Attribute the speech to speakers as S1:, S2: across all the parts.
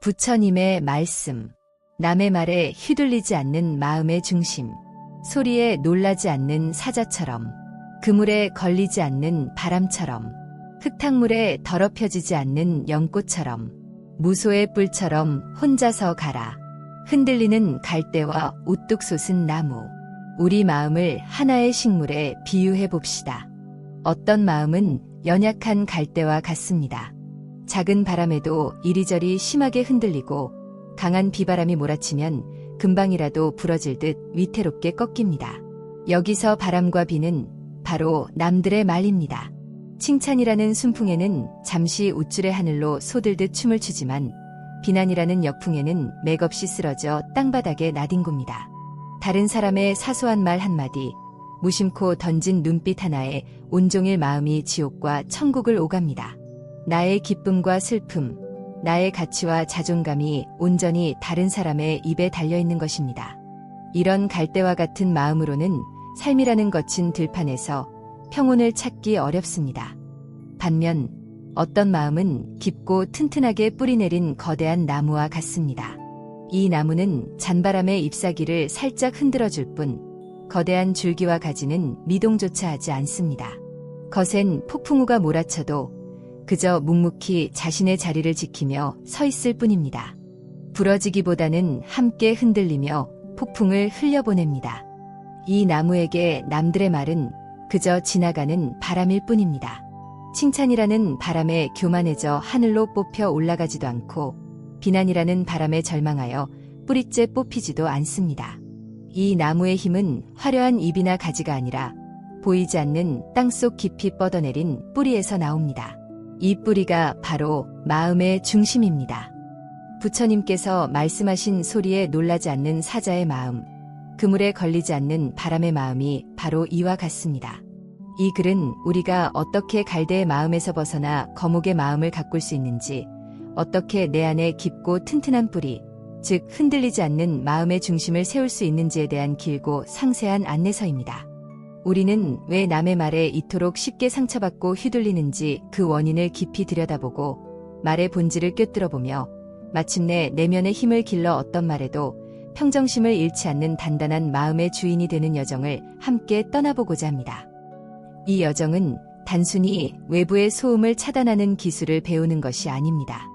S1: 부처님의 말씀. 남의 말에 휘둘리지 않는 마음의 중심. 소리에 놀라지 않는 사자처럼. 그물에 걸리지 않는 바람처럼. 흙탕물에 더럽혀지지 않는 연꽃처럼. 무소의 뿔처럼 혼자서 가라. 흔들리는 갈대와 우뚝 솟은 나무. 우리 마음을 하나의 식물에 비유해 봅시다. 어떤 마음은 연약한 갈대와 같습니다. 작은 바람에도 이리저리 심하게 흔들리고 강한 비바람이 몰아치면 금방이라도 부러질 듯 위태롭게 꺾입니다. 여기서 바람과 비는 바로 남들의 말입니다. 칭찬이라는 순풍에는 잠시 우쭐의 하늘로 솟들듯 춤을 추지만 비난이라는 역풍에는 맥없이 쓰러져 땅바닥에 나뒹굽니다. 다른 사람의 사소한 말 한마디, 무심코 던진 눈빛 하나에 온종일 마음이 지옥과 천국을 오갑니다. 나의 기쁨과 슬픔, 나의 가치와 자존감이 온전히 다른 사람의 입에 달려있는 것입니다. 이런 갈대와 같은 마음으로는 삶이라는 거친 들판에서 평온을 찾기 어렵습니다. 반면 어떤 마음은 깊고 튼튼하게 뿌리내린 거대한 나무와 같습니다. 이 나무는 잔바람의 잎사귀를 살짝 흔들어줄 뿐 거대한 줄기와 가지는 미동조차 하지 않습니다. 거센 폭풍우가 몰아쳐도 그저 묵묵히 자신의 자리를 지키며 서 있을 뿐입니다. 부러지기보다는 함께 흔들리며 폭풍을 흘려보냅니다. 이 나무에게 남들의 말은 그저 지나가는 바람일 뿐입니다. 칭찬이라는 바람에 교만해져 하늘로 뽑혀 올라가지도 않고 비난이라는 바람에 절망하여 뿌리째 뽑히지도 않습니다. 이 나무의 힘은 화려한 잎이나 가지가 아니라 보이지 않는 땅속 깊이 뻗어내린 뿌리에서 나옵니다. 이 뿌리가 바로 마음의 중심입니다. 부처님께서 말씀하신 소리에 놀라지 않는 사자의 마음, 그물에 걸리지 않는 바람의 마음이 바로 이와 같습니다. 이 글은 우리가 어떻게 갈대의 마음에서 벗어나 거목의 마음을 가꿀 수 있는지, 어떻게 내 안에 깊고 튼튼한 뿌리, 즉 흔들리지 않는 마음의 중심을 세울 수 있는지에 대한 길고 상세한 안내서입니다. 우리는 왜 남의 말에 이토록 쉽게 상처받고 휘둘리는지 그 원인을 깊이 들여다보고 말의 본질을 꿰뚫어보며 마침내 내면의 힘을 길러 어떤 말에도 평정심을 잃지 않는 단단한 마음의 주인이 되는 여정을 함께 떠나보고자 합니다. 이 여정은 단순히 외부의 소음을 차단하는 기술을 배우는 것이 아닙니다.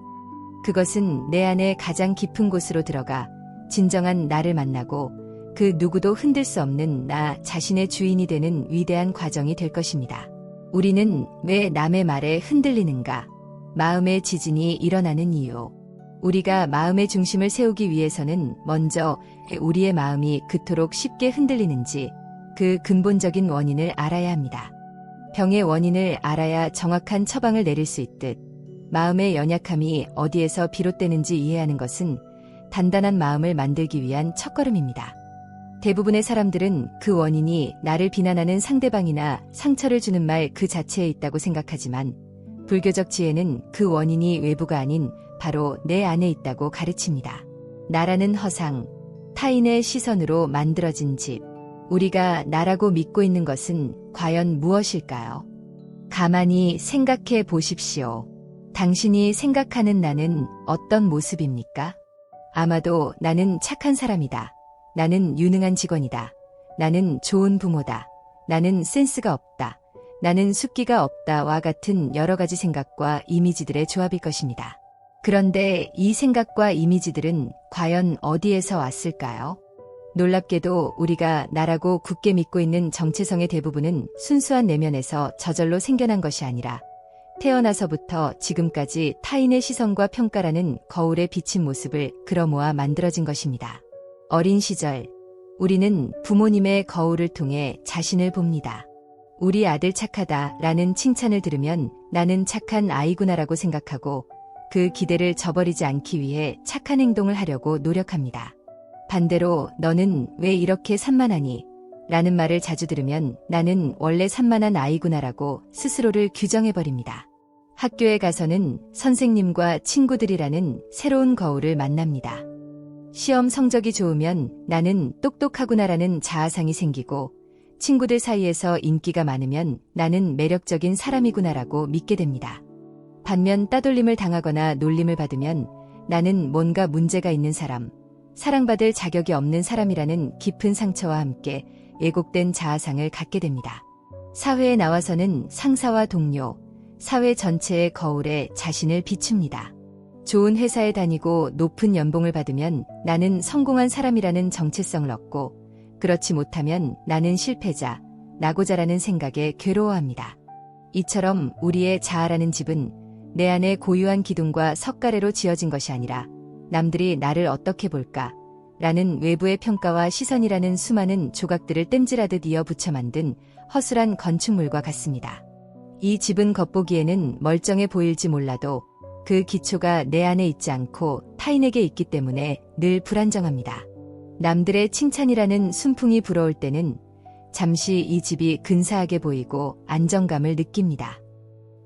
S1: 그것은 내 안에 가장 깊은 곳으로 들어가 진정한 나를 만나고 그 누구도 흔들 수 없는 나 자신의 주인이 되는 위대한 과정이 될 것입니다. 우리는 왜 남의 말에 흔들리는가? 마음의 지진이 일어나는 이유. 우리가 마음의 중심을 세우기 위해서는 먼저 우리의 마음이 그토록 쉽게 흔들리는지 그 근본적인 원인을 알아야 합니다. 병의 원인을 알아야 정확한 처방을 내릴 수 있듯 마음의 연약함이 어디에서 비롯되는지 이해하는 것은 단단한 마음을 만들기 위한 첫걸음입니다. 대부분의 사람들은 그 원인이 나를 비난하는 상대방이나 상처를 주는 말 그 자체에 있다고 생각하지만 불교적 지혜는 그 원인이 외부가 아닌 바로 내 안에 있다고 가르칩니다. 나라는 허상, 타인의 시선으로 만들어진 집. 우리가 나라고 믿고 있는 것은 과연 무엇일까요? 가만히 생각해 보십시오. 당신이 생각하는 나는 어떤 모습입니까? 아마도 나는 착한 사람이다. 나는 유능한 직원이다. 나는 좋은 부모다. 나는 센스가 없다. 나는 숫기가 없다와 같은 여러 가지 생각과 이미지들의 조합일 것입니다. 그런데 이 생각과 이미지들은 과연 어디에서 왔을까요? 놀랍게도 우리가 나라고 굳게 믿고 있는 정체성의 대부분은 순수한 내면에서 저절로 생겨난 것이 아니라 태어나서부터 지금까지 타인의 시선과 평가라는 거울에 비친 모습을 끌어모아 만들어진 것입니다. 어린 시절, 우리는 부모님의 거울을 통해 자신을 봅니다. 우리 아들 착하다 라는 칭찬을 들으면 나는 착한 아이구나라고 생각하고 그 기대를 저버리지 않기 위해 착한 행동을 하려고 노력합니다. 반대로 너는 왜 이렇게 산만하니? 라는 말을 자주 들으면 나는 원래 산만한 아이구나라고 스스로를 규정해버립니다. 학교에 가서는 선생님과 친구들이라는 새로운 거울을 만납니다. 시험 성적이 좋으면 나는 똑똑하구나라는 자아상이 생기고 친구들 사이에서 인기가 많으면 나는 매력적인 사람이구나라고 믿게 됩니다. 반면 따돌림을 당하거나 놀림을 받으면 나는 뭔가 문제가 있는 사람, 사랑받을 자격이 없는 사람이라는 깊은 상처와 함께 왜곡된 자아상을 갖게 됩니다. 사회에 나와서는 상사와 동료, 사회 전체의 거울에 자신을 비춥니다. 좋은 회사에 다니고 높은 연봉을 받으면 나는 성공한 사람이라는 정체성을 얻고, 그렇지 못하면 나는 실패자, 나고자라는 생각에 괴로워합니다. 이처럼 우리의 자아라는 집은 내 안에 고유한 기둥과 석가래로 지어진 것이 아니라 남들이 나를 어떻게 볼까? 라는 외부의 평가와 시선이라는 수많은 조각들을 땜질하듯 이어 붙여 만든 허술한 건축물과 같습니다. 이 집은 겉보기에는 멀쩡해 보일지 몰라도 그 기초가 내 안에 있지 않고 타인에게 있기 때문에 늘 불안정합니다. 남들의 칭찬이라는 순풍이 불어올 때는 잠시 이 집이 근사하게 보이고 안정감을 느낍니다.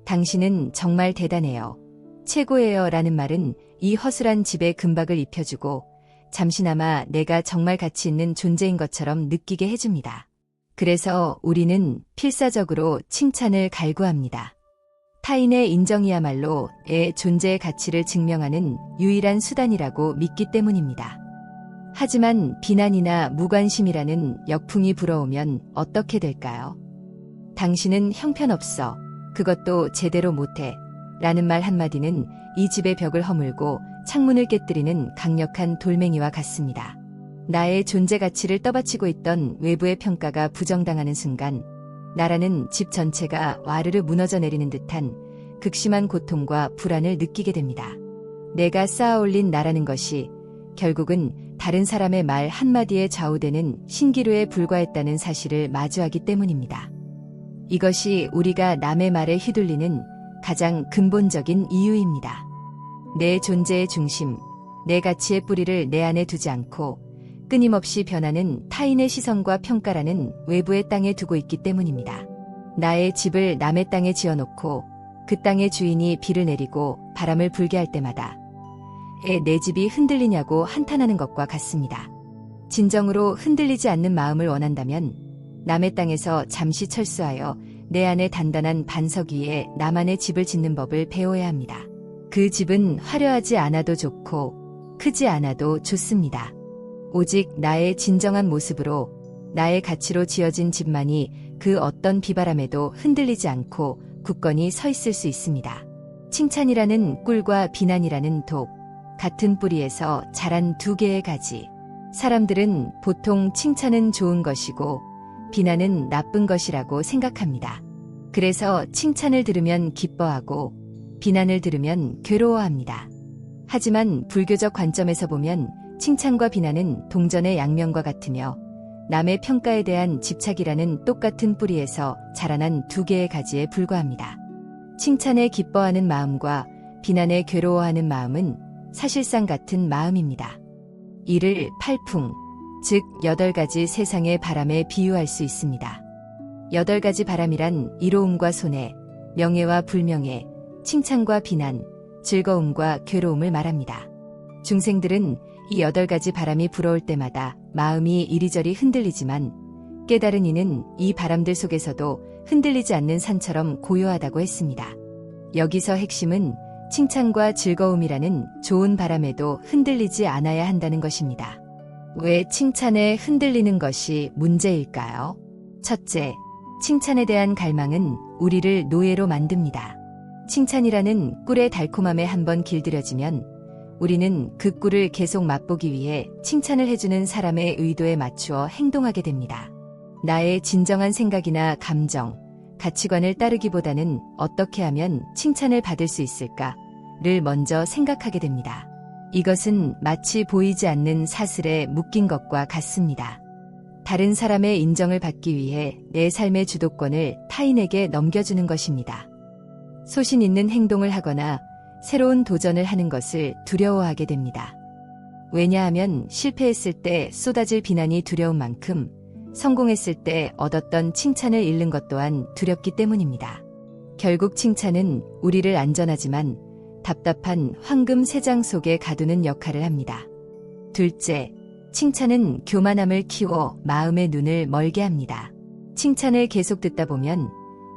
S1: 당신은 정말 대단해요. 최고예요 라는 말은 이 허술한 집에 금박을 입혀주고 잠시나마 내가 정말 가치 있는 존재인 것처럼 느끼게 해줍니다. 그래서 우리는 필사적으로 칭찬을 갈구합니다. 타인의 인정이야말로 내 존재의 가치를 증명하는 유일한 수단이라고 믿기 때문입니다. 하지만 비난이나 무관심이라는 역풍이 불어오면 어떻게 될까요? 당신은 형편없어. 그것도 제대로 못해. 라는 말 한마디는 이 집의 벽을 허물고 창문을 깨뜨리는 강력한 돌멩이와 같습니다. 나의 존재 가치를 떠받치고 있던 외부의 평가가 부정당하는 순간 나라는 집 전체가 와르르 무너져 내리는 듯한 극심한 고통과 불안을 느끼게 됩니다. 내가 쌓아올린 나라는 것이 결국은 다른 사람의 말 한마디에 좌우되는 신기루에 불과했다는 사실을 마주하기 때문입니다. 이것이 우리가 남의 말에 휘둘리는 가장 근본적인 이유입니다. 내 존재의 중심, 내 가치의 뿌리를 내 안에 두지 않고 끊임없이 변하는 타인의 시선과 평가라는 외부의 땅에 두고 있기 때문입니다. 나의 집을 남의 땅에 지어놓고 그 땅의 주인이 비를 내리고 바람을 불게 할 때마다 내 집이 흔들리냐고 한탄하는 것과 같습니다. 진정으로 흔들리지 않는 마음을 원한다면 남의 땅에서 잠시 철수하여 내 안에 단단한 반석 위에 나만의 집을 짓는 법을 배워야 합니다. 그 집은 화려하지 않아도 좋고 크지 않아도 좋습니다. 오직 나의 진정한 모습으로 나의 가치로 지어진 집만이 그 어떤 비바람에도 흔들리지 않고 굳건히 서 있을 수 있습니다. 칭찬이라는 꿀과 비난이라는 독, 같은 뿌리에서 자란 두 개의 가지. 사람들은 보통 칭찬은 좋은 것이고 비난은 나쁜 것이라고 생각합니다. 그래서 칭찬을 들으면 기뻐하고 비난을 들으면 괴로워합니다. 하지만 불교적 관점에서 보면 칭찬과 비난은 동전의 양면과 같으며 남의 평가에 대한 집착이라는 똑같은 뿌리에서 자라난 두 개의 가지에 불과합니다. 칭찬에 기뻐하는 마음과 비난에 괴로워하는 마음은 사실상 같은 마음입니다. 이를 팔풍, 즉 8가지 세상의 바람에 비유할 수 있습니다. 8가지 바람이란 이로움과 손해, 명예와 불명예, 칭찬과 비난, 즐거움과 괴로움을 말합니다. 중생들은 이 8가지 바람이 불어올 때마다 마음이 이리저리 흔들리지만 깨달은 이는 이 바람들 속에서도 흔들리지 않는 산처럼 고요하다고 했습니다. 여기서 핵심은 칭찬과 즐거움이라는 좋은 바람에도 흔들리지 않아야 한다는 것입니다. 왜 칭찬에 흔들리는 것이 문제일까요? 첫째, 칭찬에 대한 갈망은 우리를 노예로 만듭니다. 칭찬이라는 꿀의 달콤함에 한번 길들여지면 우리는 그 꿀을 계속 맛보기 위해 칭찬을 해주는 사람의 의도에 맞추어 행동하게 됩니다. 나의 진정한 생각이나 감정, 가치관을 따르기보다는 어떻게 하면 칭찬을 받을 수 있을까를 먼저 생각하게 됩니다. 이것은 마치 보이지 않는 사슬에 묶인 것과 같습니다. 다른 사람의 인정을 받기 위해 내 삶의 주도권을 타인에게 넘겨주는 것입니다. 소신 있는 행동을 하거나 새로운 도전을 하는 것을 두려워하게 됩니다. 왜냐하면 실패했을 때 쏟아질 비난이 두려운 만큼 성공했을 때 얻었던 칭찬을 잃는 것 또한 두렵기 때문입니다. 결국 칭찬은 우리를 안전하지만 답답한 황금 새장 속에 가두는 역할을 합니다. 둘째, 칭찬은 교만함을 키워 마음의 눈을 멀게 합니다. 칭찬을 계속 듣다 보면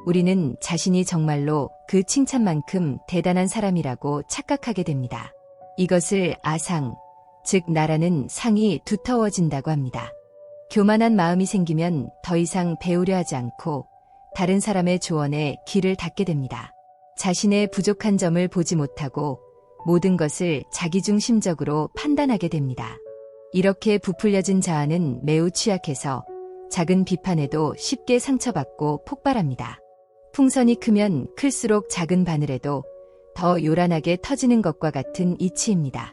S1: 우리는 자신이 정말로 그 칭찬만큼 대단한 사람이라고 착각하게 됩니다. 이것을 아상, 즉 나라는 상이 두터워진다고 합니다. 교만한 마음이 생기면 더 이상 배우려 하지 않고 다른 사람의 조언에 귀를 닫게 됩니다. 자신의 부족한 점을 보지 못하고 모든 것을 자기중심적으로 판단하게 됩니다. 이렇게 부풀려진 자아는 매우 취약해서 작은 비판에도 쉽게 상처받고 폭발합니다. 풍선이 크면 클수록 작은 바늘에도 더 요란하게 터지는 것과 같은 이치입니다.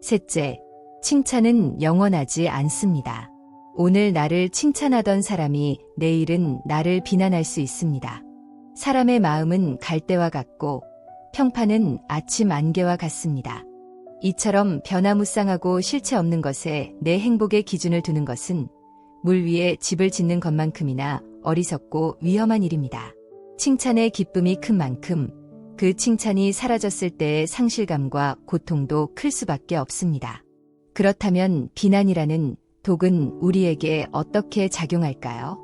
S1: 셋째, 칭찬은 영원하지 않습니다. 오늘 나를 칭찬하던 사람이 내일은 나를 비난할 수 있습니다. 사람의 마음은 갈대와 같고 평판은 아침 안개와 같습니다. 이처럼 변화무쌍하고 실체 없는 것에 내 행복의 기준을 두는 것은 물 위에 집을 짓는 것만큼이나 어리석고 위험한 일입니다. 칭찬의 기쁨이 큰 만큼 그 칭찬이 사라졌을 때의 상실감과 고통도 클 수밖에 없습니다. 그렇다면 비난이라는 독은 우리에게 어떻게 작용할까요?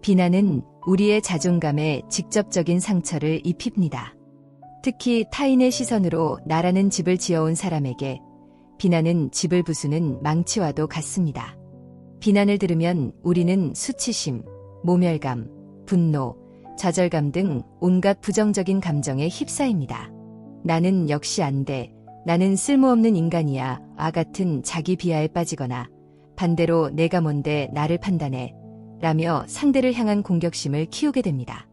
S1: 비난은 우리의 자존감에 직접적인 상처를 입힙니다. 특히 타인의 시선으로 나라는 집을 지어온 사람에게 비난은 집을 부수는 망치와도 같습니다. 비난을 들으면 우리는 수치심, 모멸감, 분노, 좌절감 등 온갖 부정적인 감정에 휩싸입니다. 나는 역시 안 돼, 나는 쓸모없는 인간이야, 같은 자기 비하에 빠지거나 반대로 내가 뭔데 나를 판단해 라며 상대를 향한 공격심을 키우게 됩니다.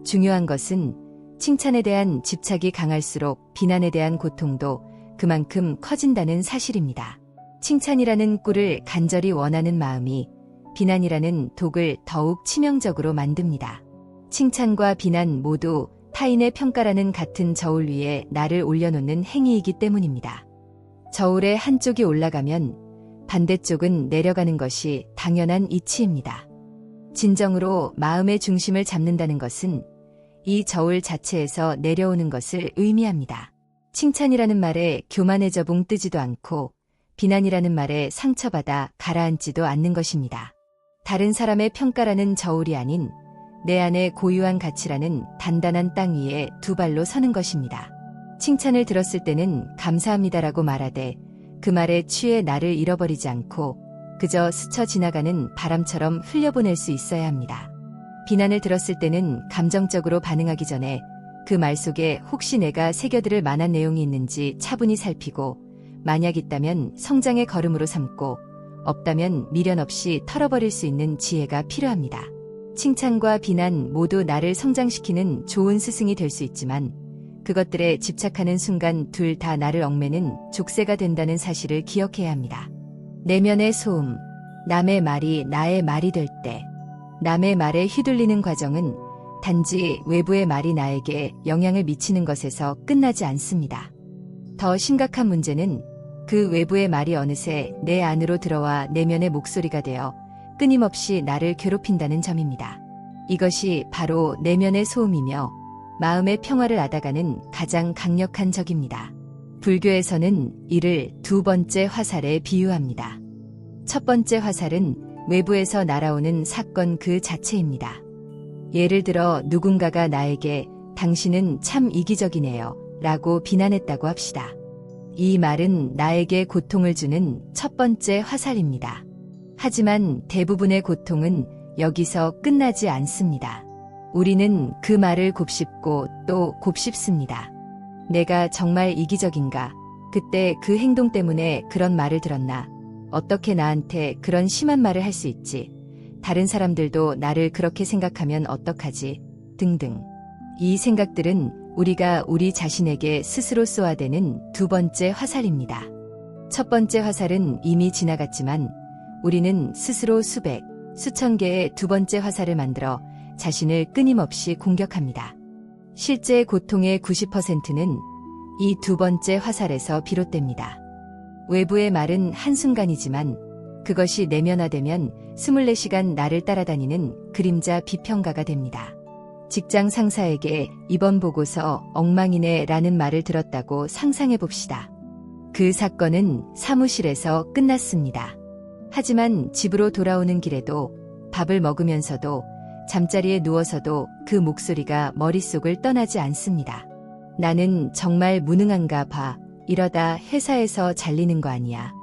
S1: 중요한 것은 칭찬에 대한 집착이 강할수록 비난에 대한 고통도 그만큼 커진다는 사실입니다. 칭찬이라는 꿀을 간절히 원하는 마음이 비난이라는 독을 더욱 치명적으로 만듭니다. 칭찬과 비난 모두 타인의 평가라는 같은 저울 위에 나를 올려놓는 행위이기 때문입니다. 저울의 한쪽이 올라가면 반대쪽은 내려가는 것이 당연한 이치입니다. 진정으로 마음의 중심을 잡는다는 것은 이 저울 자체에서 내려오는 것을 의미합니다. 칭찬이라는 말에 교만해져 붕 뜨지도 않고 비난이라는 말에 상처받아 가라앉지도 않는 것입니다. 다른 사람의 평가라는 저울이 아닌 내 안에 고유한 가치라는 단단한 땅 위에 두 발로 서는 것입니다. 칭찬을 들었을 때는 감사합니다라고 말하되 그 말에 취해 나를 잃어버리지 않고 그저 스쳐 지나가는 바람처럼 흘려보낼 수 있어야 합니다. 비난을 들었을 때는 감정적으로 반응하기 전에 그 말 속에 혹시 내가 새겨들을 만한 내용이 있는지 차분히 살피고 만약 있다면 성장의 걸음으로 삼고 없다면 미련 없이 털어버릴 수 있는 지혜가 필요합니다. 칭찬과 비난 모두 나를 성장시키는 좋은 스승이 될 수 있지만 그것들에 집착하는 순간 둘 다 나를 얽매는 족쇄가 된다는 사실을 기억해야 합니다. 내면의 소음, 남의 말이 나의 말이 될 때 남의 말에 휘둘리는 과정은 단지 외부의 말이 나에게 영향을 미치는 것에서 끝나지 않습니다. 더 심각한 문제는 그 외부의 말이 어느새 내 안으로 들어와 내면의 목소리가 되어 끊임없이 나를 괴롭힌다는 점입니다. 이것이 바로 내면의 소음이며 마음의 평화를 앗아가는 가장 강력한 적입니다. 불교에서는 이를 두 번째 화살에 비유합니다. 첫 번째 화살은 외부에서 날아오는 사건 그 자체입니다. 예를 들어 누군가가 나에게 당신은 참 이기적이네요 라고 비난했다고 합시다. 이 말은 나에게 고통을 주는 첫 번째 화살입니다. 하지만 대부분의 고통은 여기서 끝나지 않습니다. 우리는 그 말을 곱씹고 또 곱씹습니다. 내가 정말 이기적인가? 그때 그 행동 때문에 그런 말을 들었나? 어떻게 나한테 그런 심한 말을 할 수 있지? 다른 사람들도 나를 그렇게 생각하면 어떡하지? 등등. 이 생각들은 우리가 우리 자신에게 스스로 쏘아대는 두 번째 화살입니다. 첫 번째 화살은 이미 지나갔지만 우리는 스스로 수백, 수천 개의 두 번째 화살을 만들어 자신을 끊임없이 공격합니다. 실제 고통의 90%는 이 두 번째 화살에서 비롯됩니다. 외부의 말은 한순간이지만 그것이 내면화되면 24시간 나를 따라다니는 그림자 비평가가 됩니다. 직장 상사에게 이번 보고서 엉망이네 라는 말을 들었다고 상상해 봅시다. 그 사건은 사무실에서 끝났습니다. 하지만 집으로 돌아오는 길에도 밥을 먹으면서도 잠자리에 누워서도 그 목소리가 머릿속을 떠나지 않습니다. 나는 정말 무능한가 봐. 이러다 회사에서 잘리는 거 아니야.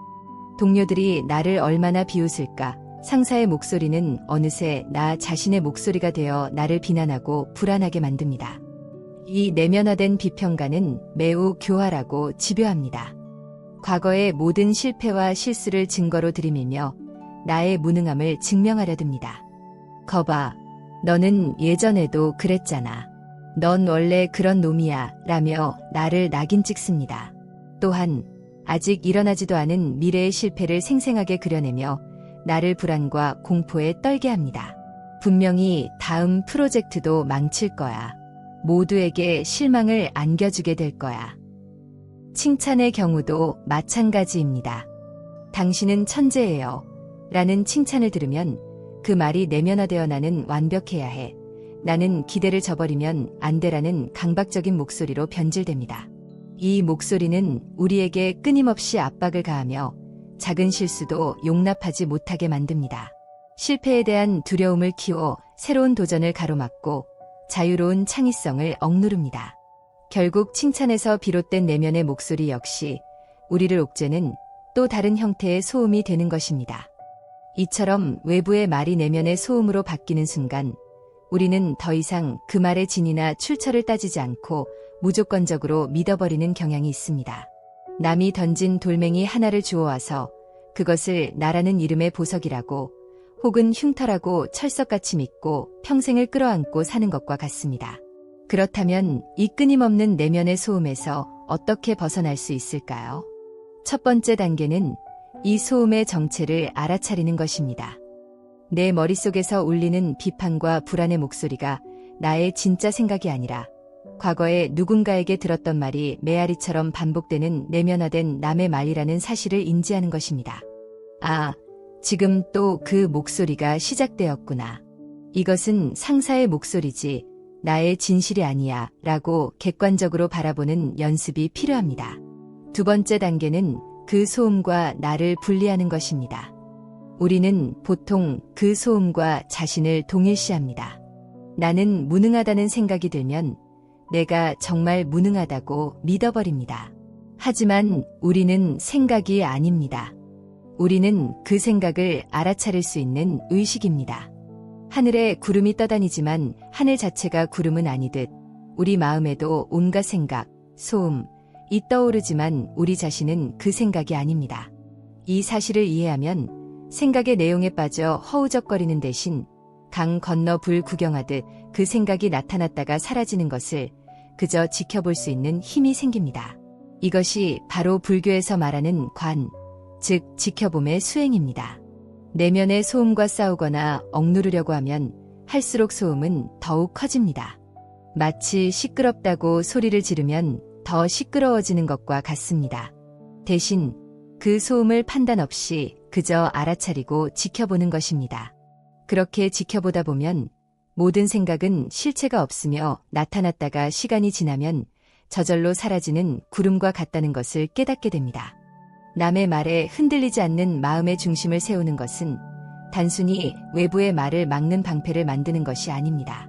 S1: 동료들이 나를 얼마나 비웃을까. 상사의 목소리는 어느새 나 자신의 목소리가 되어 나를 비난하고 불안하게 만듭니다. 이 내면화된 비평가는 매우 교활하고 집요합니다. 과거의 모든 실패와 실수를 증거로 들이밀며 나의 무능함을 증명하려 듭니다. 거봐, 너는 예전에도 그랬잖아. 넌 원래 그런 놈이야 라며 나를 낙인 찍습니다. 또한 아직 일어나지도 않은 미래의 실패를 생생하게 그려내며 나를 불안과 공포에 떨게 합니다. 분명히 다음 프로젝트도 망칠 거야. 모두에게 실망을 안겨주게 될 거야. 칭찬의 경우도 마찬가지입니다. 당신은 천재예요. 라는 칭찬을 들으면 그 말이 내면화되어 나는 완벽해야 해. 나는 기대를 저버리면 안 돼라는 강박적인 목소리로 변질됩니다. 이 목소리는 우리에게 끊임없이 압박을 가하며 작은 실수도 용납하지 못하게 만듭니다. 실패에 대한 두려움을 키워 새로운 도전을 가로막고 자유로운 창의성을 억누릅니다. 결국 칭찬에서 비롯된 내면의 목소리 역시 우리를 옥죄는 또 다른 형태의 소음이 되는 것입니다. 이처럼 외부의 말이 내면의 소음으로 바뀌는 순간 우리는 더 이상 그 말의 진위나 출처를 따지지 않고 무조건적으로 믿어버리는 경향이 있습니다. 남이 던진 돌멩이 하나를 주워와서 그것을 나라는 이름의 보석이라고 혹은 흉터라고 철석같이 믿고 평생을 끌어안고 사는 것과 같습니다. 그렇다면 이 끊임없는 내면의 소음에서 어떻게 벗어날 수 있을까요? 첫 번째 단계는 이 소음의 정체를 알아차리는 것입니다. 내 머릿속에서 울리는 비판과 불안의 목소리가 나의 진짜 생각이 아니라 과거에 누군가에게 들었던 말이 메아리처럼 반복되는 내면화된 남의 말이라는 사실을 인지하는 것입니다. 아, 지금 또 그 목소리가 시작되었구나. 이것은 상사의 목소리지 나의 진실이 아니야 라고 객관적으로 바라보는 연습이 필요합니다. 두 번째 단계는 그 소음과 나를 분리하는 것입니다. 우리는 보통 그 소음과 자신을 동일시합니다. 나는 무능하다는 생각이 들면 내가 정말 무능하다고 믿어버립니다. 하지만 우리는 생각이 아닙니다. 우리는 그 생각을 알아차릴 수 있는 의식입니다. 하늘에 구름이 떠다니지만 하늘 자체가 구름은 아니듯 우리 마음에도 온갖 생각, 소음이 떠오르지만 우리 자신은 그 생각이 아닙니다. 이 사실을 이해하면 생각의 내용에 빠져 허우적거리는 대신 강 건너 불 구경하듯 그 생각이 나타났다가 사라지는 것을 그저 지켜볼 수 있는 힘이 생깁니다. 이것이 바로 불교에서 말하는 관, 즉 지켜봄의 수행입니다. 내면의 소음과 싸우거나 억누르려고 하면 할수록 소음은 더욱 커집니다. 마치 시끄럽다고 소리를 지르면 더 시끄러워지는 것과 같습니다. 대신 그 소음을 판단 없이 그저 알아차리고 지켜보는 것입니다. 그렇게 지켜보다 보면 모든 생각은 실체가 없으며 나타났다가 시간이 지나면 저절로 사라지는 구름과 같다는 것을 깨닫게 됩니다. 남의 말에 흔들리지 않는 마음의 중심을 세우는 것은 단순히 외부의 말을 막는 방패를 만드는 것이 아닙니다.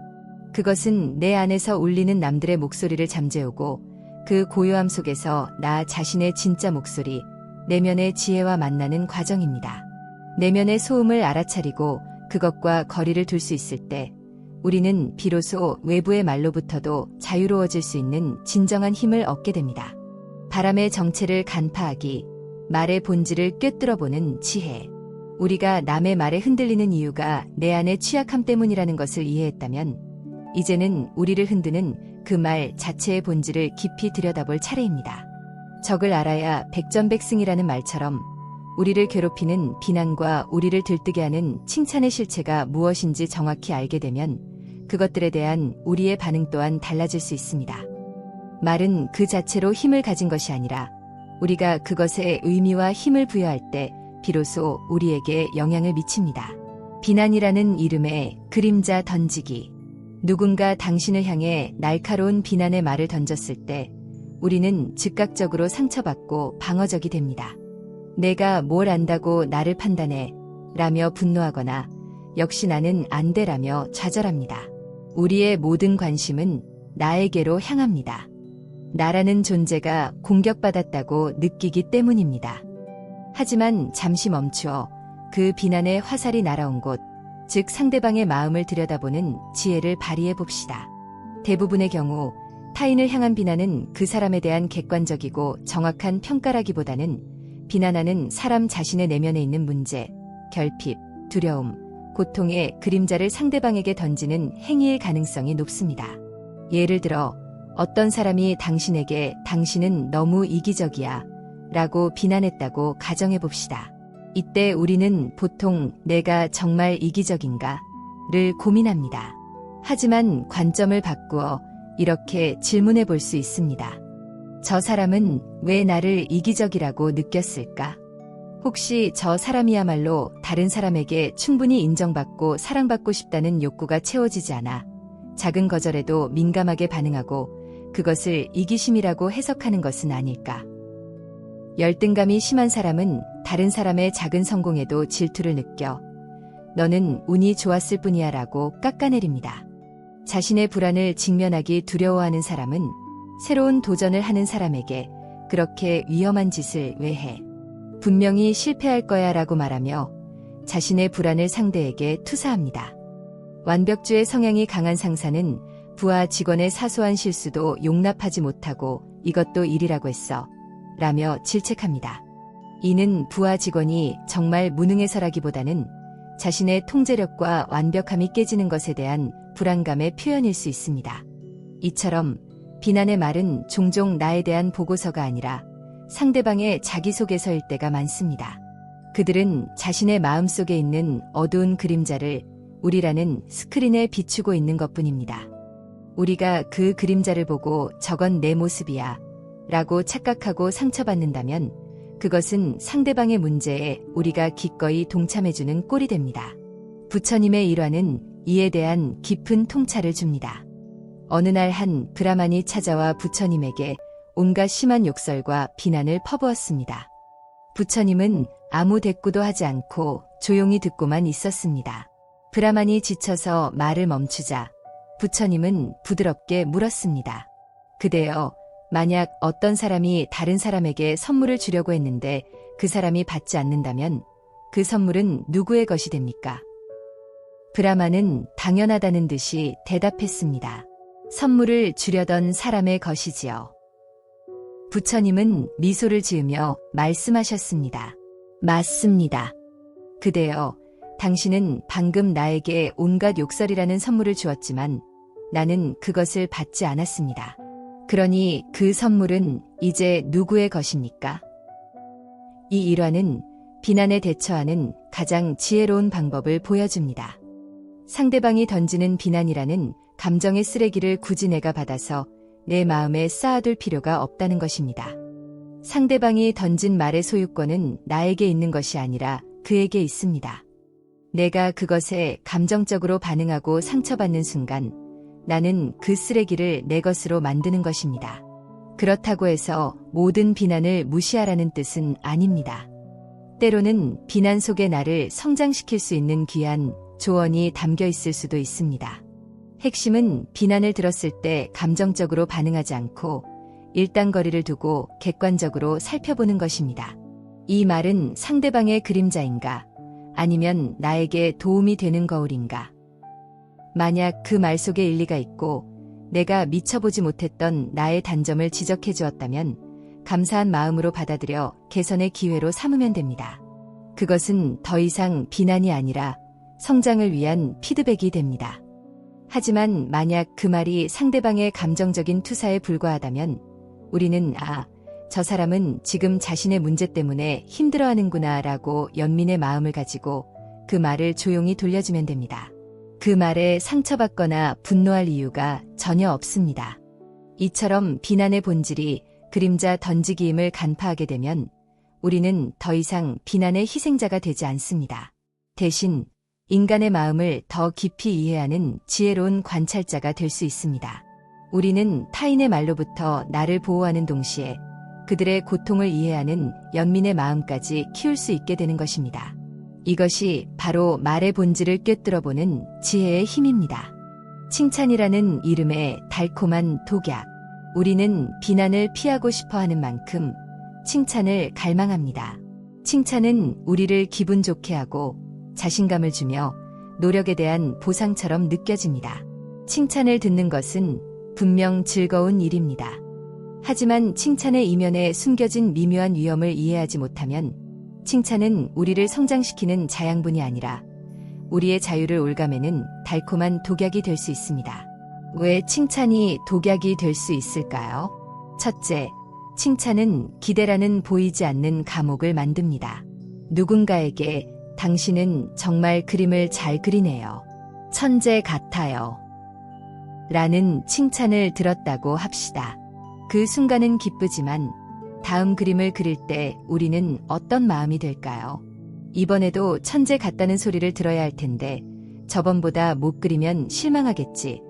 S1: 그것은 내 안에서 울리는 남들의 목소리를 잠재우고 그 고요함 속에서 나 자신의 진짜 목소리, 내면의 지혜와 만나는 과정입니다. 내면의 소음을 알아차리고 그것과 거리를 둘 수 있을 때 우리는 비로소 외부의 말로부터도 자유로워질 수 있는 진정한 힘을 얻게 됩니다. 바람의 정체를 간파하기, 말의 본질을 꿰뚫어보는 지혜. 우리가 남의 말에 흔들리는 이유가 내 안의 취약함 때문이라는 것을 이해했다면 이제는 우리를 흔드는 그 말 자체의 본질을 깊이 들여다볼 차례입니다. 적을 알아야 백전백승이라는 말처럼 우리를 괴롭히는 비난과 우리를 들뜨게 하는 칭찬의 실체가 무엇인지 정확히 알게 되면 그것들에 대한 우리의 반응 또한 달라질 수 있습니다. 말은 그 자체로 힘을 가진 것이 아니라 우리가 그것에 의미와 힘을 부여할 때 비로소 우리에게 영향을 미칩니다. 비난이라는 이름의 그림자 던지기. 누군가 당신을 향해 날카로운 비난의 말을 던졌을 때 우리는 즉각적으로 상처받고 방어적이 됩니다. 내가 뭘 안다고 나를 판단해 라며 분노하거나 역시 나는 안 돼라며 좌절합니다. 우리의 모든 관심은 나에게로 향합니다. 나라는 존재가 공격받았다고 느끼기 때문입니다. 하지만 잠시 멈추어 그 비난의 화살이 날아온 곳, 즉 상대방의 마음을 들여다보는 지혜를 발휘해 봅시다. 대부분의 경우 타인을 향한 비난은 그 사람에 대한 객관적이고 정확한 평가라기보다는 비난하는 사람 자신의 내면에 있는 문제, 결핍, 두려움, 고통의 그림자를 상대방에게 던지는 행위일 가능성이 높습니다. 예를 들어 어떤 사람이 당신에게 당신은 너무 이기적이야 라고 비난했다고 가정해 봅시다. 이때 우리는 보통 내가 정말 이기적인가? 를 고민합니다. 하지만 관점을 바꾸어 이렇게 질문해 볼 수 있습니다. 저 사람은 왜 나를 이기적이라고 느꼈을까? 혹시 저 사람이야말로 다른 사람에게 충분히 인정받고 사랑받고 싶다는 욕구가 채워지지 않아 작은 거절에도 민감하게 반응하고 그것을 이기심이라고 해석하는 것은 아닐까? 열등감이 심한 사람은 다른 사람의 작은 성공에도 질투를 느껴 너는 운이 좋았을 뿐이야 라고 깎아내립니다. 자신의 불안을 직면하기 두려워하는 사람은 새로운 도전을 하는 사람에게 그렇게 위험한 짓을 왜 해? 분명히 실패할 거야 라고 말하며 자신의 불안을 상대에게 투사합니다. 완벽주의 성향이 강한 상사는 부하 직원의 사소한 실수도 용납하지 못하고 이것도 일이라고 했어 라며 질책합니다. 이는 부하 직원이 정말 무능해서라기보다는 자신의 통제력과 완벽함이 깨지는 것에 대한 불안감의 표현일 수 있습니다. 이처럼 비난의 말은 종종 나에 대한 보고서가 아니라 상대방의 자기소개서일 때가 많습니다. 그들은 자신의 마음속에 있는 어두운 그림자를 우리라는 스크린에 비추고 있는 것뿐입니다. 우리가 그 그림자를 보고 저건 내 모습이야 라고 착각하고 상처받는다면 그것은 상대방의 문제에 우리가 기꺼이 동참해주는 꼴이 됩니다. 부처님의 일화는 이에 대한 깊은 통찰을 줍니다. 어느 날 한 브라만이 찾아와 부처님에게 온갖 심한 욕설과 비난을 퍼부었습니다. 부처님은 아무 대꾸도 하지 않고 조용히 듣고만 있었습니다. 브라만이 지쳐서 말을 멈추자 부처님은 부드럽게 물었습니다. 그대여, 만약 어떤 사람이 다른 사람에게 선물을 주려고 했는데 그 사람이 받지 않는다면 그 선물은 누구의 것이 됩니까? 브라만은 당연하다는 듯이 대답했습니다. 선물을 주려던 사람의 것이지요. 부처님은 미소를 지으며 말씀하셨습니다. 맞습니다. 그대여, 당신은 방금 나에게 온갖 욕설이라는 선물을 주었지만 나는 그것을 받지 않았습니다. 그러니 그 선물은 이제 누구의 것입니까? 이 일화는 비난에 대처하는 가장 지혜로운 방법을 보여줍니다. 상대방이 던지는 비난이라는 감정의 쓰레기를 굳이 내가 받아서 내 마음에 쌓아둘 필요가 없다는 것입니다. 상대방이 던진 말의 소유권은 나에게 있는 것이 아니라 그에게 있습니다. 내가 그것에 감정적으로 반응하고 상처받는 순간 나는 그 쓰레기를 내 것으로 만드는 것입니다. 그렇다고 해서 모든 비난을 무시하라는 뜻은 아닙니다. 때로는 비난 속에 나를 성장시킬 수 있는 귀한 조언이 담겨 있을 수도 있습니다. 핵심은 비난을 들었을 때 감정적으로 반응하지 않고 일단거리를 두고 객관적으로 살펴보는 것입니다. 이 말은 상대방의 그림자인가? 아니면 나에게 도움이 되는 거울인가? 만약 그 말 속에 일리가 있고 내가 미쳐보지 못했던 나의 단점을 지적해 주었다면 감사한 마음으로 받아들여 개선의 기회로 삼으면 됩니다. 그것은 더 이상 비난이 아니라 성장을 위한 피드백이 됩니다. 하지만 만약 그 말이 상대방의 감정적인 투사에 불과하다면 우리는 저 사람은 지금 자신의 문제 때문에 힘들어하는구나 라고 연민의 마음을 가지고 그 말을 조용히 돌려주면 됩니다. 그 말에 상처받거나 분노할 이유가 전혀 없습니다. 이처럼 비난의 본질이 그림자 던지기임을 간파하게 되면 우리는 더 이상 비난의 희생자가 되지 않습니다. 대신 인간의 마음을 더 깊이 이해하는 지혜로운 관찰자가 될 수 있습니다. 우리는 타인의 말로부터 나를 보호하는 동시에 그들의 고통을 이해하는 연민의 마음까지 키울 수 있게 되는 것입니다. 이것이 바로 말의 본질을 꿰뚫어보는 지혜의 힘입니다. 칭찬이라는 이름의 달콤한 독약. 우리는 비난을 피하고 싶어 하는 만큼 칭찬을 갈망합니다. 칭찬은 우리를 기분 좋게 하고 자신감을 주며 노력에 대한 보상처럼 느껴집니다. 칭찬을 듣는 것은 분명 즐거운 일입니다. 하지만 칭찬의 이면에 숨겨진 미묘한 위험을 이해하지 못하면 칭찬은 우리를 성장시키는 자양분이 아니라 우리의 자유를 옭아매는 달콤한 독약이 될 수 있습니다. 왜 칭찬이 독약이 될 수 있을까요? 첫째, 칭찬은 기대라는 보이지 않는 감옥을 만듭니다. 누군가에게 당신은 정말 그림을 잘 그리네요. 천재 같아요. 라는 칭찬을 들었다고 합시다. 그 순간은 기쁘지만 다음 그림을 그릴 때 우리는 어떤 마음이 될까요? 이번에도 천재 같다는 소리를 들어야 할 텐데 저번보다 못 그리면 실망하겠지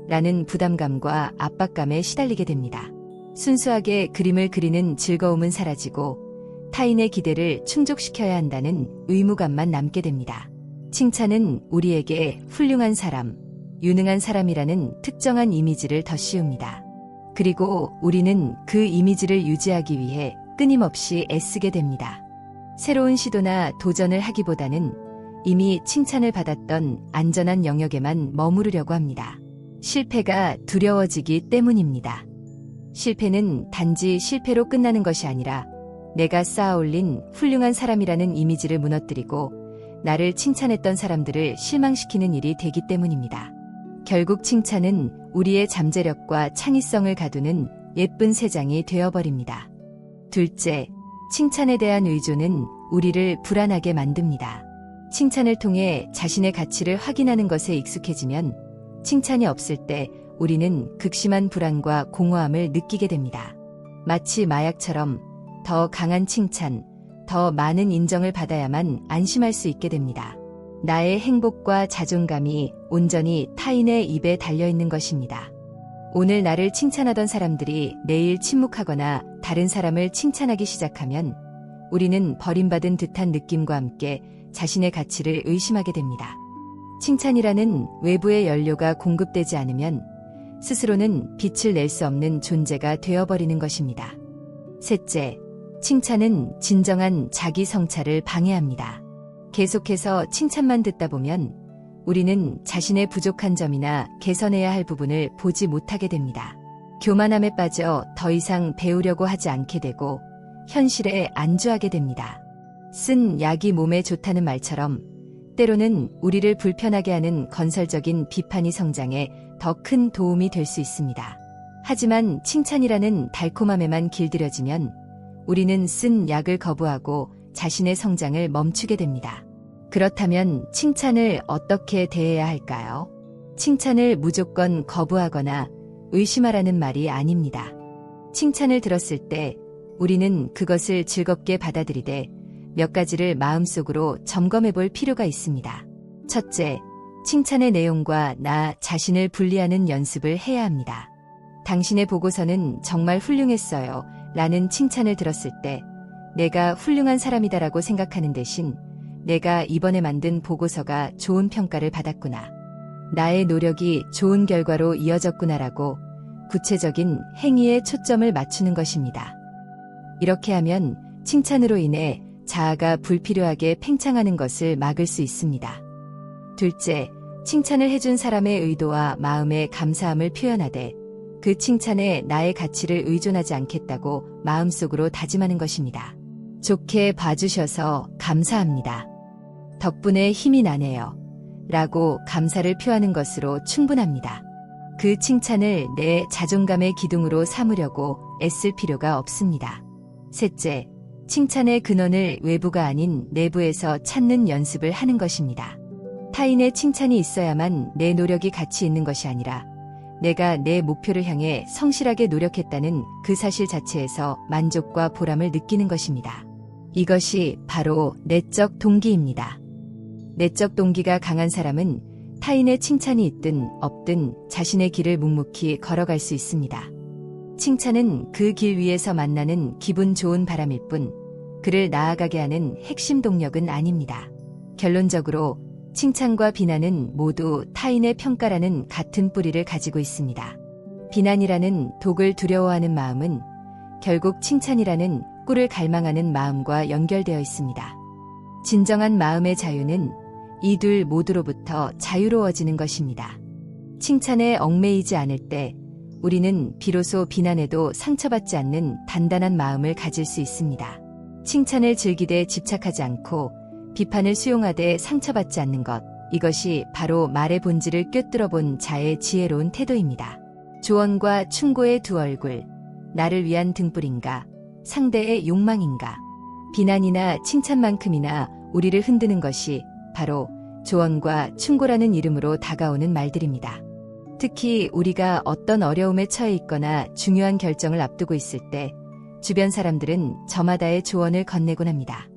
S1: 라는 부담감과 압박감에 시달리게 됩니다. 순수하게 그림을 그리는 즐거움은 사라지고 타인의 기대를 충족시켜야 한다는 의무감만 남게 됩니다. 칭찬은 우리에게 훌륭한 사람, 유능한 사람이라는 특정한 이미지를 더 씌웁니다. 그리고 우리는 그 이미지를 유지하기 위해 끊임없이 애쓰게 됩니다. 새로운 시도나 도전을 하기보다는 이미 칭찬을 받았던 안전한 영역에만 머무르려고 합니다. 실패가 두려워지기 때문입니다. 실패는 단지 실패로 끝나는 것이 아니라 내가 쌓아올린 훌륭한 사람이라는 이미지를 무너뜨리고 나를 칭찬했던 사람들을 실망시키는 일이 되기 때문입니다. 결국 칭찬은 우리의 잠재력과 창의성을 가두는 예쁜 새장이 되어버립니다. 둘째, 칭찬에 대한 의존은 우리를 불안하게 만듭니다. 칭찬을 통해 자신의 가치를 확인하는 것에 익숙해지면 칭찬이 없을 때 우리는 극심한 불안과 공허함을 느끼게 됩니다. 마치 마약처럼 더 강한 칭찬, 더 많은 인정을 받아야만 안심할 수 있게 됩니다. 나의 행복과 자존감이 온전히 타인의 입에 달려있는 것입니다. 오늘 나를 칭찬하던 사람들이 내일 침묵하거나 다른 사람을 칭찬하기 시작하면 우리는 버림받은 듯한 느낌과 함께 자신의 가치를 의심하게 됩니다. 칭찬이라는 외부의 연료가 공급되지 않으면 스스로는 빛을 낼 수 없는 존재가 되어버리는 것입니다. 셋째, 칭찬은 진정한 자기 성찰을 방해합니다. 계속해서 칭찬만 듣다 보면 우리는 자신의 부족한 점이나 개선해야 할 부분을 보지 못하게 됩니다. 교만함에 빠져 더 이상 배우려고 하지 않게 되고 현실에 안주하게 됩니다. 쓴 약이 몸에 좋다는 말처럼 때로는 우리를 불편하게 하는 건설적인 비판이 성장에 더 큰 도움이 될 수 있습니다. 하지만 칭찬이라는 달콤함에만 길들여지면 우리는 쓴 약을 거부하고 자신의 성장을 멈추게 됩니다. 그렇다면 칭찬을 어떻게 대해야 할까요? 칭찬을 무조건 거부하거나 의심하라는 말이 아닙니다. 칭찬을 들었을 때 우리는 그것을 즐겁게 받아들이되 몇 가지를 마음속으로 점검해 볼 필요가 있습니다. 첫째, 칭찬의 내용과 나 자신을 분리하는 연습을 해야 합니다. 당신의 보고서는 정말 훌륭했어요 라는 칭찬을 들었을 때 내가 훌륭한 사람이다라고 생각하는 대신 내가 이번에 만든 보고서가 좋은 평가를 받았구나. 나의 노력이 좋은 결과로 이어졌구나라고 구체적인 행위에 초점을 맞추는 것입니다. 이렇게 하면 칭찬으로 인해 자아가 불필요하게 팽창하는 것을 막을 수 있습니다. 둘째, 칭찬을 해준 사람의 의도와 마음에 감사함을 표현하되 그 칭찬에 나의 가치를 의존하지 않겠다고 마음속으로 다짐하는 것입니다. 좋게 봐주셔서 감사합니다. 덕분에 힘이 나네요. 라고 감사를 표하는 것으로 충분합니다. 그 칭찬을 내 자존감의 기둥으로 삼으려고 애쓸 필요가 없습니다. 셋째, 칭찬의 근원을 외부가 아닌 내부에서 찾는 연습을 하는 것입니다. 타인의 칭찬이 있어야만 내 노력이 가치 있는 것이 아니라 내가 내 목표를 향해 성실하게 노력했다는 그 사실 자체에서 만족과 보람을 느끼는 것입니다. 이것이 바로 내적 동기입니다. 내적 동기가 강한 사람은 타인의 칭찬이 있든 없든 자신의 길을 묵묵히 걸어갈 수 있습니다. 칭찬은 그 길 위에서 만나는 기분 좋은 바람일 뿐 그를 나아가게 하는 핵심 동력은 아닙니다. 결론적으로 칭찬과 비난은 모두 타인의 평가라는 같은 뿌리를 가지고 있습니다. 비난이라는 독을 두려워하는 마음은 결국 칭찬이라는 꿀을 갈망하는 마음과 연결되어 있습니다. 진정한 마음의 자유는 이 둘 모두로부터 자유로워지는 것입니다. 칭찬에 얽매이지 않을 때 우리는 비로소 비난에도 상처받지 않는 단단한 마음을 가질 수 있습니다. 칭찬을 즐기되 집착하지 않고 비판을 수용하되 상처받지 않는 것, 이것이 바로 말의 본질을 꿰뚫어 본 자의 지혜로운 태도입니다. 조언과 충고의 두 얼굴, 나를 위한 등불인가, 상대의 욕망인가. 비난이나 칭찬만큼이나 우리를 흔드는 것이 바로 조언과 충고라는 이름으로 다가오는 말들입니다. 특히 우리가 어떤 어려움에 처해 있거나 중요한 결정을 앞두고 있을 때 주변 사람들은 저마다의 조언을 건네곤 합니다.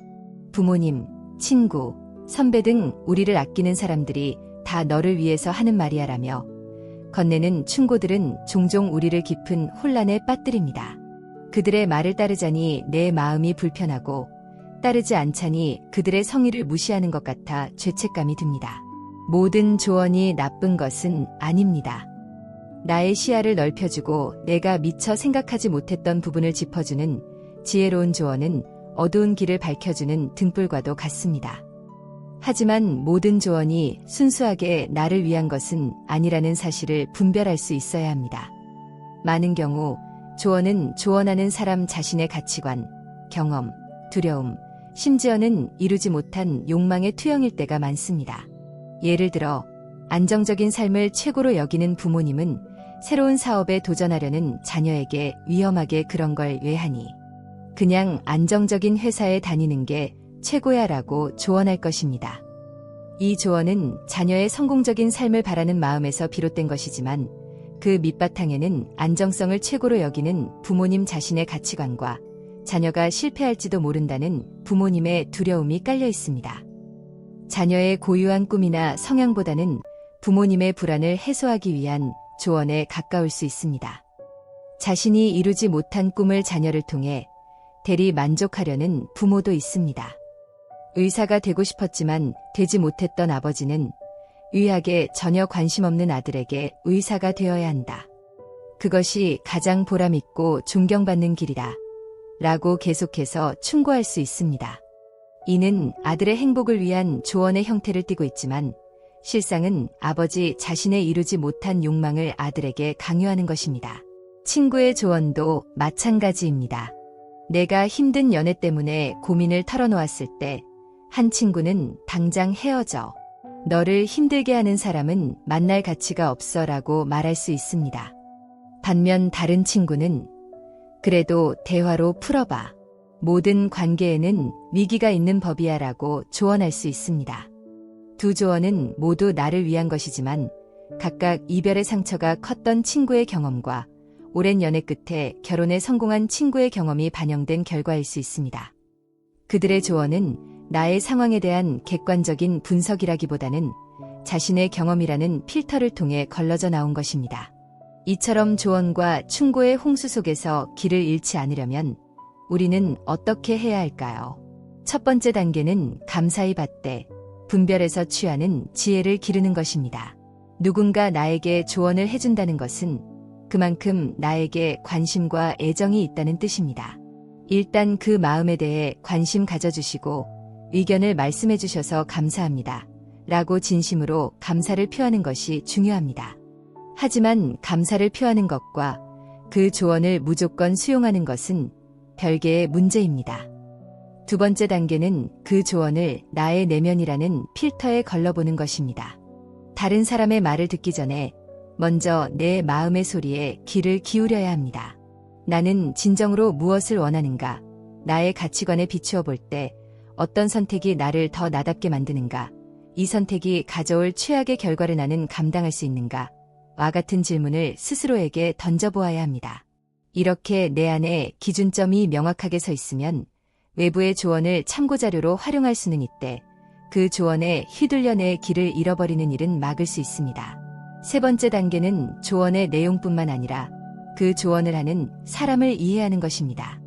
S1: 부모님, 친구, 선배 등 우리를 아끼는 사람들이 다 너를 위해서 하는 말이야라며 건네는 충고들은 종종 우리를 깊은 혼란에 빠뜨립니다. 그들의 말을 따르자니 내 마음이 불편하고 따르지 않자니 그들의 성의를 무시하는 것 같아 죄책감이 듭니다. 모든 조언이 나쁜 것은 아닙니다. 나의 시야를 넓혀주고 내가 미처 생각하지 못했던 부분을 짚어주는 지혜로운 조언은 어두운 길을 밝혀주는 등불과도 같습니다. 하지만 모든 조언이 순수하게 나를 위한 것은 아니라는 사실을 분별할 수 있어야 합니다. 많은 경우 조언은 조언하는 사람 자신의 가치관, 경험, 두려움, 심지어는 이루지 못한 욕망의 투영일 때가 많습니다. 예를 들어 안정적인 삶을 최고로 여기는 부모님은 새로운 사업에 도전하려는 자녀에게 위험하게 그런 걸 왜 하니? 그냥 안정적인 회사에 다니는 게 최고야라고 조언할 것입니다. 이 조언은 자녀의 성공적인 삶을 바라는 마음에서 비롯된 것이지만 그 밑바탕에는 안정성을 최고로 여기는 부모님 자신의 가치관과 자녀가 실패할지도 모른다는 부모님의 두려움이 깔려 있습니다. 자녀의 고유한 꿈이나 성향보다는 부모님의 불안을 해소하기 위한 조언에 가까울 수 있습니다. 자신이 이루지 못한 꿈을 자녀를 통해 대리 만족하려는 부모도 있습니다. 의사가 되고 싶었지만 되지 못했던 아버지는 의학에 전혀 관심 없는 아들에게 의사가 되어야 한다. 그것이 가장 보람있고 존경받는 길이다. 라고 계속해서 충고할 수 있습니다. 이는 아들의 행복을 위한 조언의 형태를 띠고 있지만 실상은 아버지 자신의 이루지 못한 욕망을 아들에게 강요하는 것입니다. 친구의 조언도 마찬가지입니다. 내가 힘든 연애 때문에 고민을 털어놓았을 때 한 친구는 당장 헤어져. 너를 힘들게 하는 사람은 만날 가치가 없어 라고 말할 수 있습니다. 반면 다른 친구는 그래도 대화로 풀어봐. 모든 관계에는 위기가 있는 법이야 라고 조언할 수 있습니다. 두 조언은 모두 나를 위한 것이지만 각각 이별의 상처가 컸던 친구의 경험과 오랜 연애 끝에 결혼에 성공한 친구의 경험이 반영된 결과일 수 있습니다. 그들의 조언은 나의 상황에 대한 객관적인 분석이라기보다는 자신의 경험이라는 필터를 통해 걸러져 나온 것입니다. 이처럼 조언과 충고의 홍수 속에서 길을 잃지 않으려면 우리는 어떻게 해야 할까요? 첫 번째 단계는 감사히 받되 분별해서 취하는 지혜를 기르는 것입니다. 누군가 나에게 조언을 해준다는 것은 그만큼 나에게 관심과 애정이 있다는 뜻입니다. 일단 그 마음에 대해 관심 가져주시고 의견을 말씀해 주셔서 감사합니다. 라고 진심으로 감사를 표하는 것이 중요합니다. 하지만 감사를 표하는 것과 그 조언을 무조건 수용하는 것은 별개의 문제입니다. 두 번째 단계는 그 조언을 나의 내면이라는 필터에 걸러보는 것입니다. 다른 사람의 말을 듣기 전에 먼저 내 마음의 소리에 귀를 기울여야 합니다. 나는 진정으로 무엇을 원하는가? 나의 가치관에 비추어 볼 때 어떤 선택이 나를 더 나답게 만드는가? 이 선택이 가져올 최악의 결과를 나는 감당할 수 있는가? 와 같은 질문을 스스로에게 던져보아야 합니다. 이렇게 내 안에 기준점이 명확하게 서 있으면 외부의 조언을 참고자료로 활용할 수는 있대 그 조언에 휘둘려 내 길을 잃어버리는 일은 막을 수 있습니다. 세 번째 단계는 조언의 내용뿐만 아니라 그 조언을 하는 사람을 이해하는 것입니다.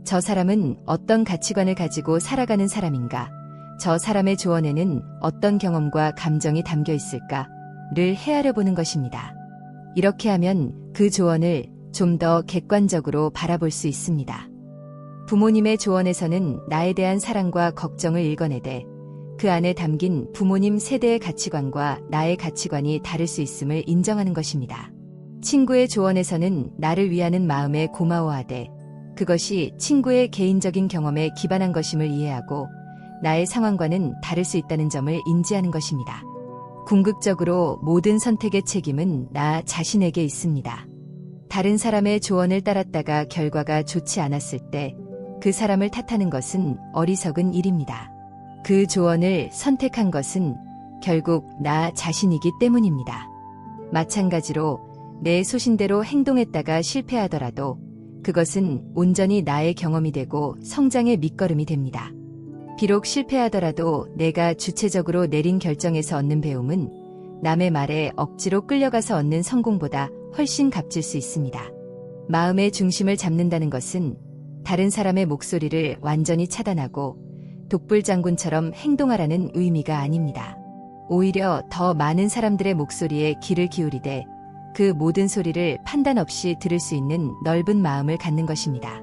S1: 저 사람은 어떤 가치관을 가지고 살아가는 사람인가? 저 사람의 조언에는 어떤 경험과 감정이 담겨 있을까를 헤아려 보는 것입니다. 이렇게 하면 그 조언을 좀 더 객관적으로 바라볼 수 있습니다. 부모님의 조언에서는 나에 대한 사랑과 걱정을 읽어내되 그 안에 담긴 부모님 세대의 가치관과 나의 가치관이 다를 수 있음을 인정하는 것입니다. 친구의 조언에서는 나를 위하는 마음에 고마워하되 그것이 친구의 개인적인 경험에 기반한 것임을 이해하고 나의 상황과는 다를 수 있다는 점을 인지하는 것입니다. 궁극적으로 모든 선택의 책임은 나 자신에게 있습니다. 다른 사람의 조언을 따랐다가 결과가 좋지 않았을 때 그 사람을 탓하는 것은 어리석은 일입니다. 그 조언을 선택한 것은 결국 나 자신이기 때문입니다. 마찬가지로 내 소신대로 행동했다가 실패하더라도 그것은 온전히 나의 경험이 되고 성장의 밑거름이 됩니다. 비록 실패하더라도 내가 주체적으로 내린 결정에서 얻는 배움은 남의 말에 억지로 끌려가서 얻는 성공보다 훨씬 값질 수 있습니다. 마음의 중심을 잡는다는 것은 다른 사람의 목소리를 완전히 차단하고 독불장군처럼 행동하라는 의미가 아닙니다. 오히려 더 많은 사람들의 목소리에 귀를 기울이되 그 모든 소리를 판단 없이 들을 수 있는 넓은 마음을 갖는 것입니다.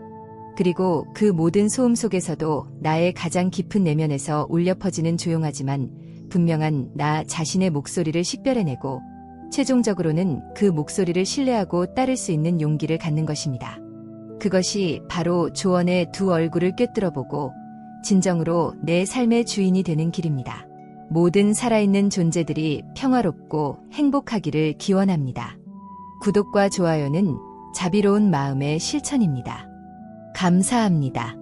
S1: 그리고 그 모든 소음 속에서도 나의 가장 깊은 내면에서 울려 퍼지는 조용하지만 분명한 나 자신의 목소리를 식별해내고 최종적으로는 그 목소리를 신뢰하고 따를 수 있는 용기를 갖는 것입니다. 그것이 바로 조언의 두 얼굴을 꿰뚫어보고 진정으로 내 삶의 주인이 되는 길입니다. 모든 살아있는 존재들이 평화롭고 행복하기를 기원합니다. 구독과 좋아요는 자비로운 마음의 실천입니다. 감사합니다.